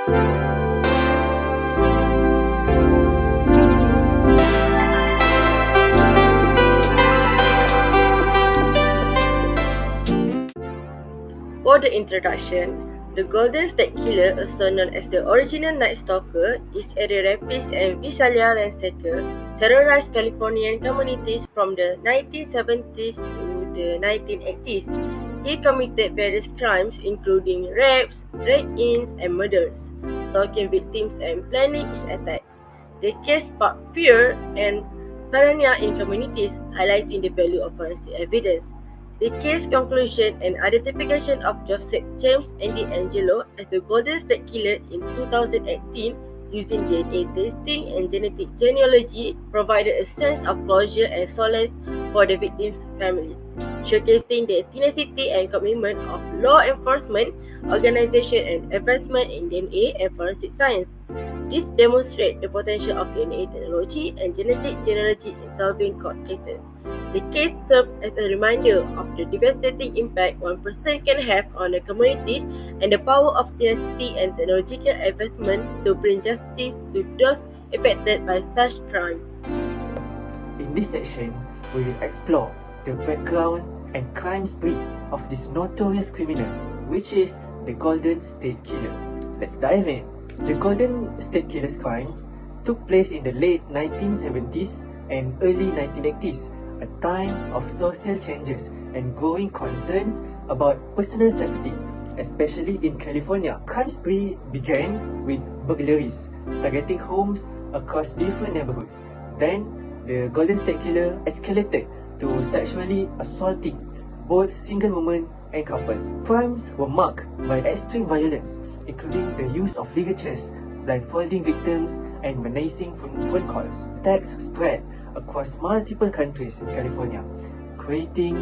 For the introduction, the Golden State Killer, also known as the original Night Stalker, is Eddie Rapis and Visalia Ransacker, terrorized Californian communities from the 1970s to the 1980s. He committed various crimes including rapes, break-ins, and murders, stalking victims and planning each attack. The case sparked fear and paranoia in communities, highlighting the value of forensic evidence. The case conclusion and identification of Joseph James Andy Angelo as the Golden State Killer in 2018 using DNA testing and genetic genealogy provided a sense of closure and solace for the victims' families, showcasing the tenacity and commitment of law enforcement organization and advancement in DNA and forensic science. This demonstrates the potential of DNA technology and genetic genealogy in solving court cases. The case serves as a reminder of the devastating impact one person can have on a community and the power of tenacity and technological advancement to bring justice to those affected by such crimes. In this section, we will explore the background and crime spree of this notorious criminal, which is the Golden State Killer. Let's dive in. The Golden State Killer's crimes took place in the late 1970s and early 1980s, a time of social changes and growing concerns about personal safety, especially in California. Crime spree began with burglaries, targeting homes across different neighborhoods. Then, the Golden State Killer escalated to sexually assaulting both single women and couples. Crimes were marked by extreme violence, including the use of ligatures, blindfolding victims, and menacing phone calls. Attacks spread across multiple countries in California, creating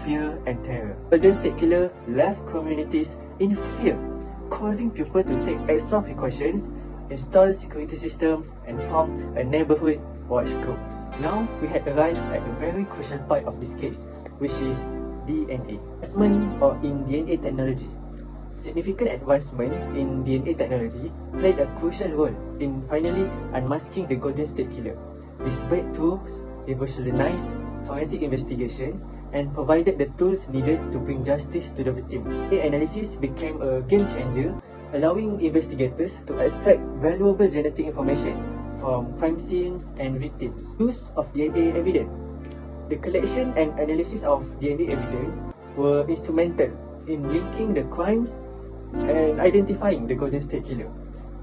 fear and terror. The Golden State Killer left communities in fear, causing people to take extra precautions, install security systems, and form a neighborhood watch groups. Now, we had arrived at a very crucial part of this case, which is DNA. Advancement or in DNA technology. Significant advancement in DNA technology played a crucial role in finally unmasking the Golden State Killer. These breakthroughs revolutionized forensic investigations and provided the tools needed to bring justice to the victims. DNA analysis became a game changer, allowing investigators to extract valuable genetic information from crime scenes and victims. Use of DNA evidence. The collection and analysis of DNA evidence were instrumental in linking the crimes and identifying the Golden State Killer.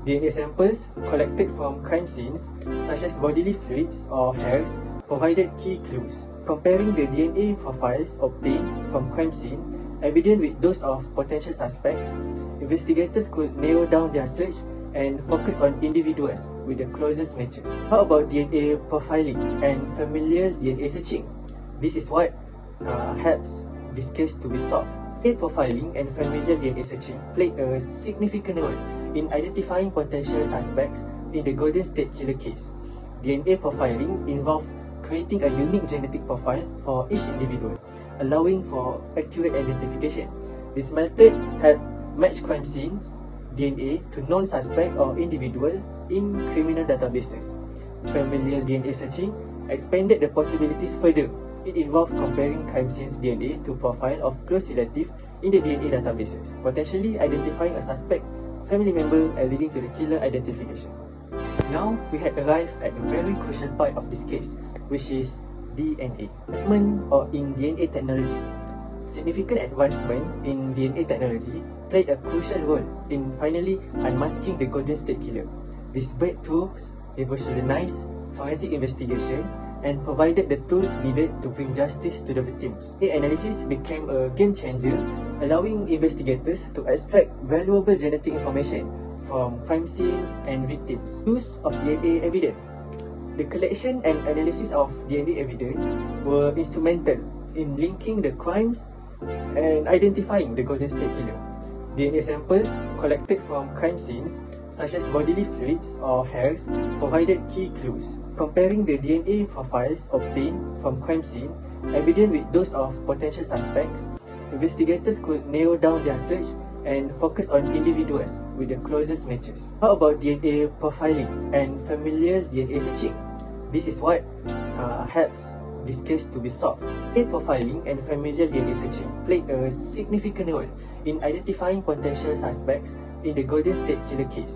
DNA samples collected from crime scenes, such as bodily fluids or hairs, provided key clues. Comparing the DNA profiles obtained from crime scene evidence with those of potential suspects, investigators could narrow down their search and focus on individuals with the closest matches. How about DNA profiling and familial DNA searching? This is what helps this case to be solved. DNA profiling and familial DNA searching played a significant role in identifying potential suspects in the Golden State Killer case. DNA profiling involved creating a unique genetic profile for each individual, allowing for accurate identification. This method helped match crime scenes DNA to known suspect or individual in criminal databases. Familial DNA searching expanded the possibilities further. It involved comparing crime scenes DNA to profile of close relatives in the DNA databases, potentially identifying a suspect, family member, and leading to the killer identification. Now, we had arrived at a very crucial part of this case, which is DNA. Advancement or in DNA technology. Significant advancement in DNA technology played a crucial role in finally unmasking the Golden State Killer. These breakthroughs revolutionized forensic investigations and provided the tools needed to bring justice to the victims. DNA analysis became a game changer, allowing investigators to extract valuable genetic information from crime scenes and victims. Use of DNA evidence. The collection and analysis of DNA evidence were instrumental in linking the crimes and identifying the Golden State Killer. DNA samples collected from crime scenes, such as bodily fluids or hairs, provided key clues. Comparing the DNA profiles obtained from crime scene evidence with those of potential suspects, investigators could narrow down their search and focus on individuals with the closest matches. How about DNA profiling and familial DNA searching? This is what helps this case to be solved. DNA profiling and familial DNA searching played a significant role in identifying potential suspects in the Golden State Killer case.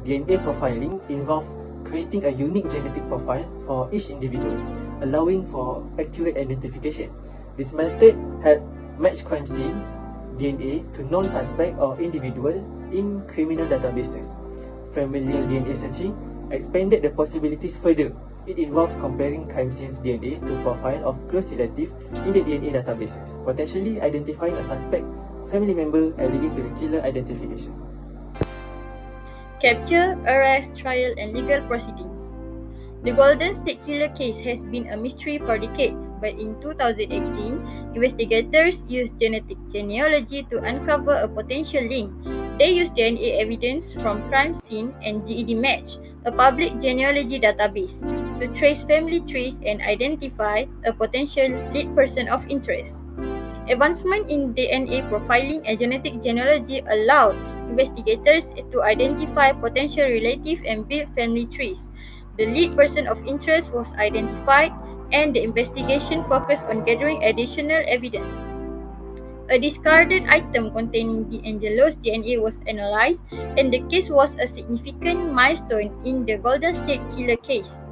DNA profiling involved creating a unique genetic profile for each individual, allowing for accurate identification. This method helped match crime scenes DNA to known suspect or individual in criminal databases. Familial DNA searching expanded the possibilities further. It involves comparing crime scenes DNA to profile of close relatives in the DNA databases, potentially identifying a suspect, family member, and leading to the killer identification. Capture, arrest, trial, and legal proceedings. The Golden State Killer case has been a mystery for decades, but in 2018, investigators used genetic genealogy to uncover a potential link. They used DNA evidence from crime scene and GEDmatch, a public genealogy database, to trace family trees and identify a potential lead person of interest. Advancement in DNA profiling and genetic genealogy allowed investigators to identify potential relatives and build family trees. The lead person of interest was identified, and the investigation focused on gathering additional evidence. A discarded item containing D'Angelo's DNA was analyzed, and the case was a significant milestone in the Golden State Killer case.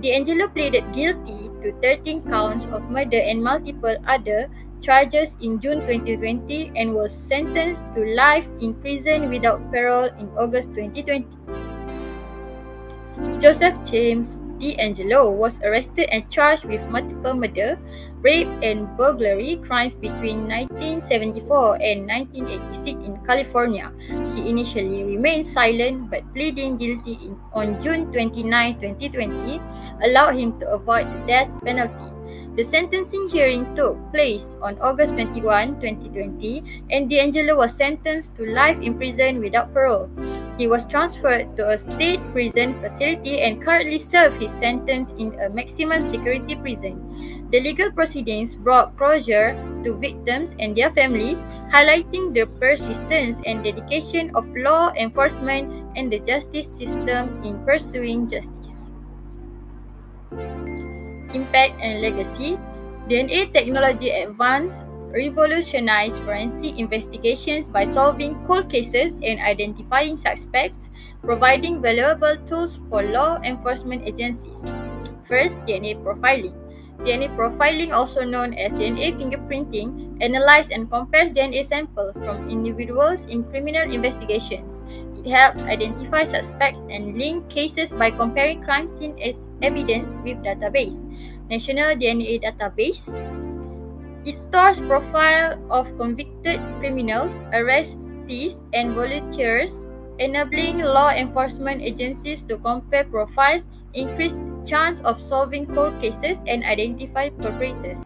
D'Angelo pleaded guilty to 13 counts of murder and multiple other charges in June 2020 and was sentenced to life in prison without parole in August 2020. Joseph James D'Angelo was arrested and charged with multiple murder, rape, and burglary crimes between 1974 and 1986 in California. He initially remained silent, but pleading guilty on June 29, 2020 allowed him to avoid the death penalty. The sentencing hearing took place on August 21, 2020, and D'Angelo was sentenced to life in prison without parole. He was transferred to a state prison facility and currently serves his sentence in a maximum security prison. The legal proceedings brought closure to victims and their families, highlighting the persistence and dedication of law enforcement and the justice system in pursuing justice. Impact and legacy. DNA technology advanced revolutionized forensic investigations by solving cold cases and identifying suspects, providing valuable tools for law enforcement agencies. First, DNA profiling. DNA profiling, also known as DNA fingerprinting, analyzes and compares DNA samples from individuals in criminal investigations. It helps identify suspects and link cases by comparing crime scene evidence with database. National DNA Database. It stores profiles of convicted criminals, arrestees, and volunteers, enabling law enforcement agencies to compare profiles, increase chance of solving cold cases, and identify perpetrators.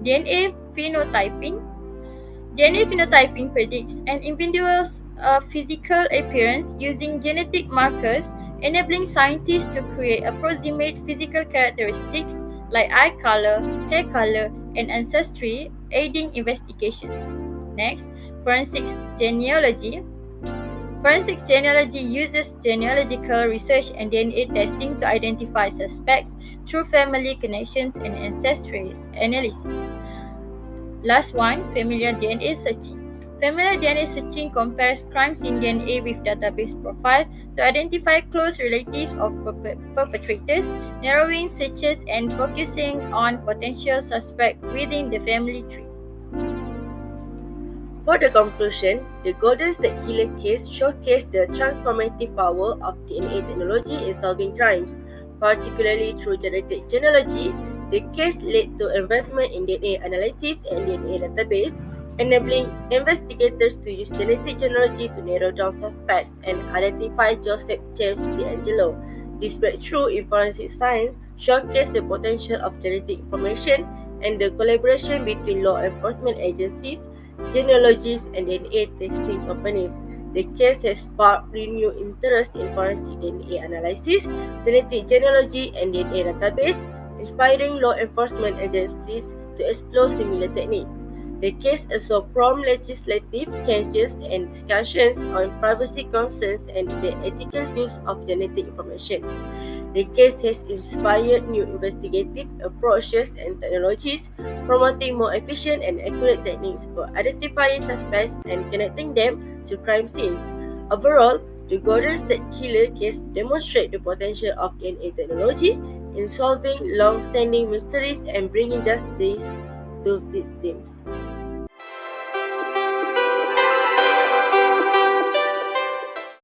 DNA phenotyping. DNA phenotyping predicts an individual's physical appearance using genetic markers, enabling scientists to create approximate physical characteristics like eye color, hair color, and ancestry, aiding investigations. Next, forensic genealogy. Forensic genealogy uses genealogical research and DNA testing to identify suspects through family connections and ancestry analysis. Last one, familial DNA searching. Familial DNA searching compares crime scene DNA with database profiles to identify close relatives of perpetrators, narrowing searches and focusing on potential suspects within the family tree. For the conclusion, the Golden State Killer case showcased the transformative power of DNA technology in solving crimes, particularly through genetic genealogy. The case led to advancement in DNA analysis and DNA database, enabling investigators to use genetic genealogy to narrow down suspects and identify Joseph James D'Angelo. This breakthrough in forensic science showcased the potential of genetic information and the collaboration between law enforcement agencies, genealogists, and DNA testing companies. The case has sparked renewed interest in forensic DNA analysis, genetic genealogy, and DNA database, inspiring law enforcement agencies to explore similar techniques. The case also prompted legislative changes and discussions on privacy concerns and the ethical use of genetic information. The case has inspired new investigative approaches and technologies, promoting more efficient and accurate techniques for identifying suspects and connecting them to crime scenes. Overall, the Golden State Killer case demonstrates the potential of DNA technology in solving long-standing mysteries and bringing justice to victims.